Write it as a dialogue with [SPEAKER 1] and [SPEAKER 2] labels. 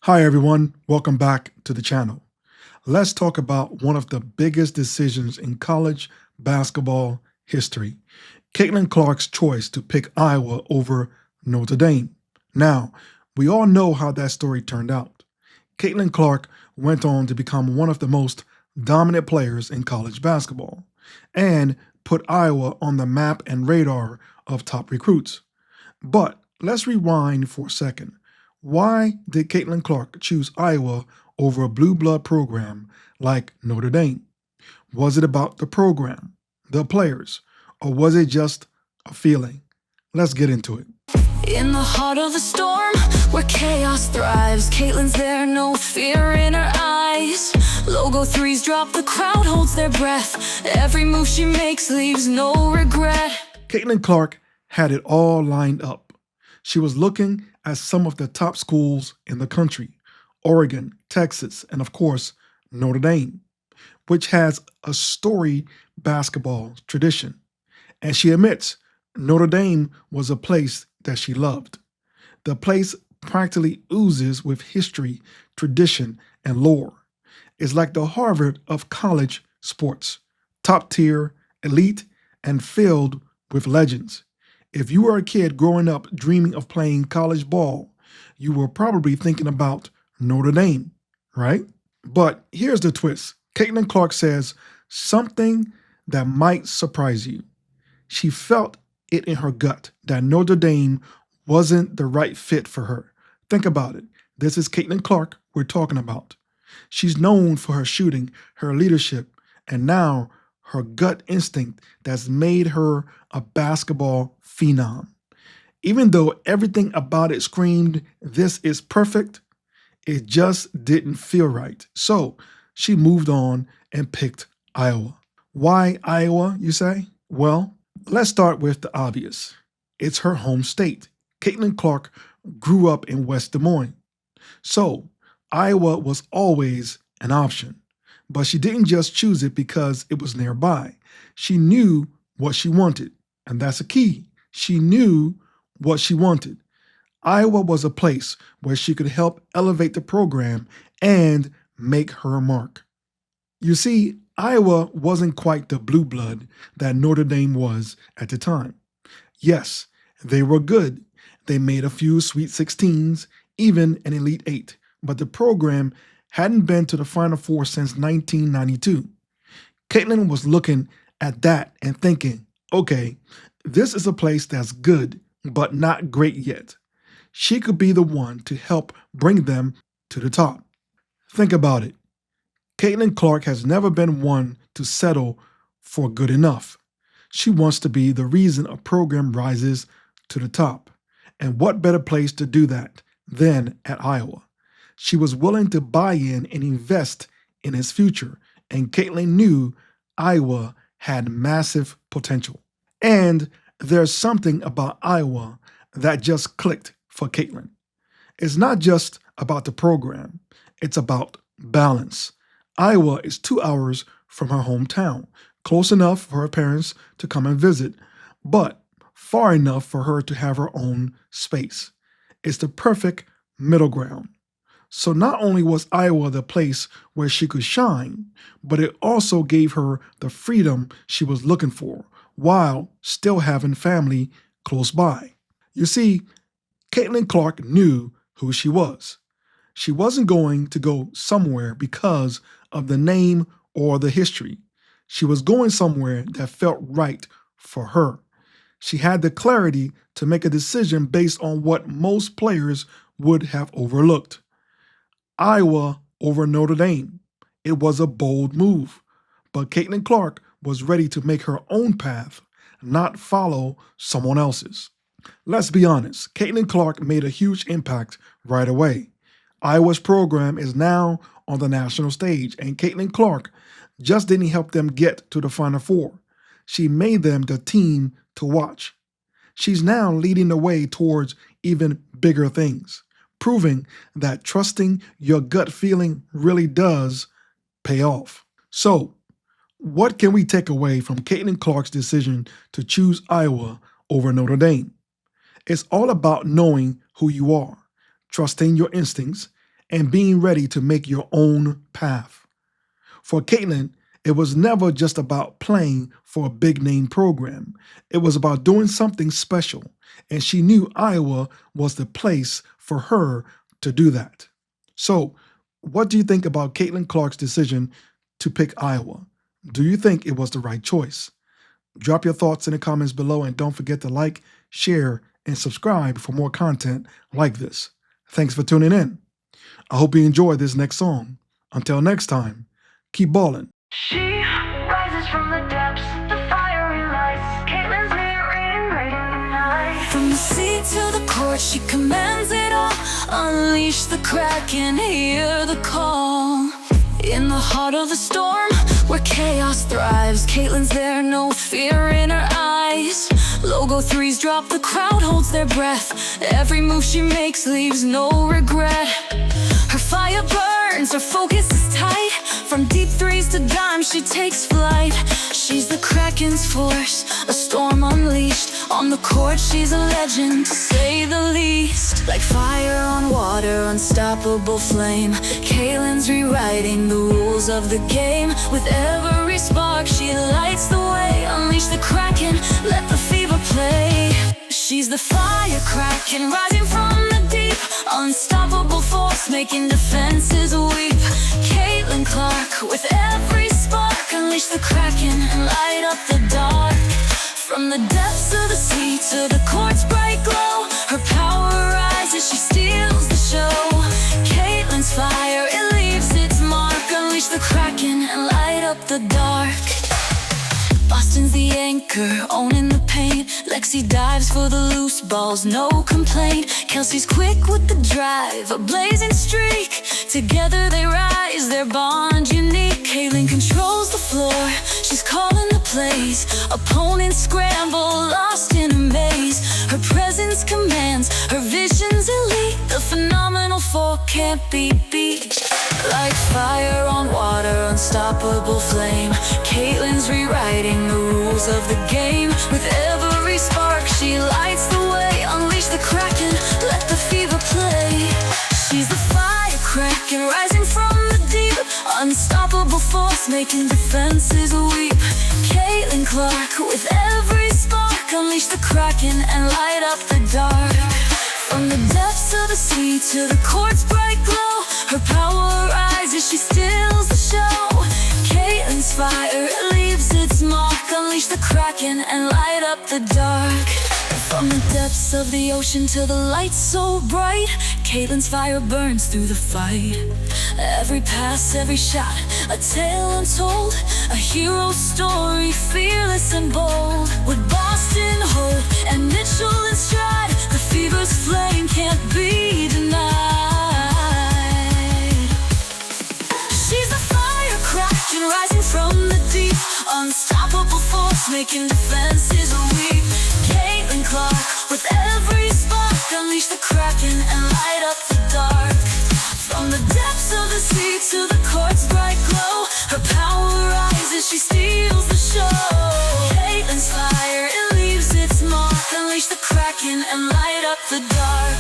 [SPEAKER 1] Hi everyone, welcome back to the channel. Let's talk about one of the biggest decisions in college basketball history. Caitlin Clark's choice to pick Iowa over Notre Dame. Now, we all know how that story turned out. Caitlin Clark went on to become one of the most dominant players in college basketball and put Iowa on the map and radar of top recruits. But let's rewind for a second. Why did Caitlin Clark choose Iowa over a blue blood program like Notre Dame? Was it about the program, the players, or was it just a feeling? Let's get into it.
[SPEAKER 2] In the heart of the storm, where chaos thrives, Caitlin's there, no fear in her eyes. Logo threes drop, the crowd holds their breath. Every move she makes leaves no regret.
[SPEAKER 1] Caitlin Clark had it all lined up. She was looking at some of the top schools in the country: Oregon, Texas, and of course, Notre Dame, which has a storied basketball tradition. And she admits Notre Dame was a place that she loved. The place practically oozes with history, tradition, and lore. It's like the Harvard of college sports, top tier, elite, and filled with legends. If you were a kid growing up dreaming of playing college ball, you were probably thinking about Notre Dame, right? But here's the twist. Caitlin Clark says something that might surprise you. She felt it in her gut that Notre Dame wasn't the right fit for her. Think about it. This is Caitlin Clark we're talking about. She's known for her shooting, her leadership, and now her gut instinct that's made her a basketball phenom. Even though everything about it screamed, "This is perfect," it just didn't feel right. So she moved on and picked Iowa. Why Iowa, you say? Well, let's start with the obvious. It's her home state. Caitlin Clark grew up in West Des Moines. So Iowa was always an option. But she didn't just choose it because it was nearby. She knew what she wanted. And that's a key. She knew what she wanted. Iowa was a place where she could help elevate the program and make her mark. You see, Iowa wasn't quite the blue blood that Notre Dame was at the time. Yes, they were good. They made a few Sweet 16s, even an Elite Eight, but the program hadn't been to the Final Four since 1992. Caitlin was looking at that and thinking, okay, this is a place that's good, but not great yet. She could be the one to help bring them to the top. Think about it. Caitlin Clark has never been one to settle for good enough. She wants to be the reason a program rises to the top. And what better place to do that than at Iowa? She was willing to buy in and invest in his future, and Caitlin knew Iowa had massive potential. And there's something about Iowa that just clicked for Caitlin. It's not just about the program, it's about balance. Iowa is 2 hours from her hometown, close enough for her parents to come and visit, but far enough for her to have her own space. It's the perfect middle ground. So not only was Iowa the place where she could shine, but it also gave her the freedom she was looking for while still having family close by. You see, Caitlin Clark knew who she was. She wasn't going to go somewhere because of the name or the history. She was going somewhere that felt right for her. She had the clarity to make a decision based on what most players would have overlooked. Iowa over Notre Dame. It was a bold move, but Caitlin Clark was ready to make her own path, not follow someone else's. Let's be honest, Caitlin Clark made a huge impact right away. Iowa's program is now on the national stage, and Caitlin Clark just didn't help them get to the Final Four. She made them the team to watch. She's now leading the way towards even bigger things, proving that trusting your gut feeling really does pay off. So, what can we take away from Caitlin Clark's decision to choose Iowa over Notre Dame? It's all about knowing who you are, trusting your instincts, and being ready to make your own path. For Caitlin, it was never just about playing for a big name program. It was about doing something special, and she knew Iowa was the place for her to do that. So, what do you think about Caitlin Clark's decision to pick Iowa? Do you think it was the right choice? Drop your thoughts in the comments below, and don't forget to like, share, and subscribe for more content like this. Thanks for tuning in. I hope you enjoy this next song. Until next time, keep ballin'.
[SPEAKER 2] She rises from the depths, the fiery lights. Caitlin's reading the night. From the sea to the court, she commands it all. Unleash the Kraken, hear the call. In the heart of the storm, where chaos thrives, Caitlin's there, no fear in her eyes. Logo threes drop, the crowd holds their breath. Every move she makes leaves no regret. Her fire burns, her focus is tight. From deep threes to dimes, she takes flight. She's the Kraken's force, a storm unleashed. On the court, she's a legend, to say the least. Like fire on water, unstoppable flame, Caitlin's rewriting the rules of the game. With every spark, she lights the way. Unleash the Kraken, let the fever play. She's the fire Kraken, rising from the deep. Unstoppable force, making defenses weep. Caitlin Clark, with every spark, unleash the Kraken and light up the dark. From the depths of the sea to the court's bright glow, her power rises, she steals the show. Caitlin's fire, it leaves its mark. Unleash the Kraken and light up the dark. Boston's the anchor, owning the paint. Lexi dives for the loose balls, no complaint. Kelsey's quick with the drive, a blazing streak. Together they rise, their bond unique. Caitlin controls the floor, she's calling the plays. Opponents scramble, lost in a maze. Her presence commands, her vision's elite. The phenomenal four can't be beat. Like fire on water, unstoppable flame, Caitlin's rewriting the rules of the game. With every spark, she lights the way. Unleash the Kraken, let the fever play. She's the fire Kraken, rising from the deep. Unstoppable force, making defenses weep. Caitlin Clark, with every spark, unleash the Kraken and light up the dark. From the depths of the sea to the court's bright glow, her power rises, she steals the show. Caitlin's fire, it leaves its mark. Unleash the Kraken and light up the dark. From the depths of the ocean to the light so bright, Caitlin's fire burns through the fight. Every pass, every shot, a tale untold, a hero story, fearless and bold. With Boston hold and Mitchell in stride, the fever's flame can't be denied. She's the fire Kraken, rising from the deep. Unstoppable force, making defenses weak. Caitlin Clark, with every spark, unleash the Kraken and light up the dark. From the depths of the sea to the court's bright glow, her power rises, she steals the show. Caitlin's fire, it leaves its mark. Unleash the Kraken and light up the dark.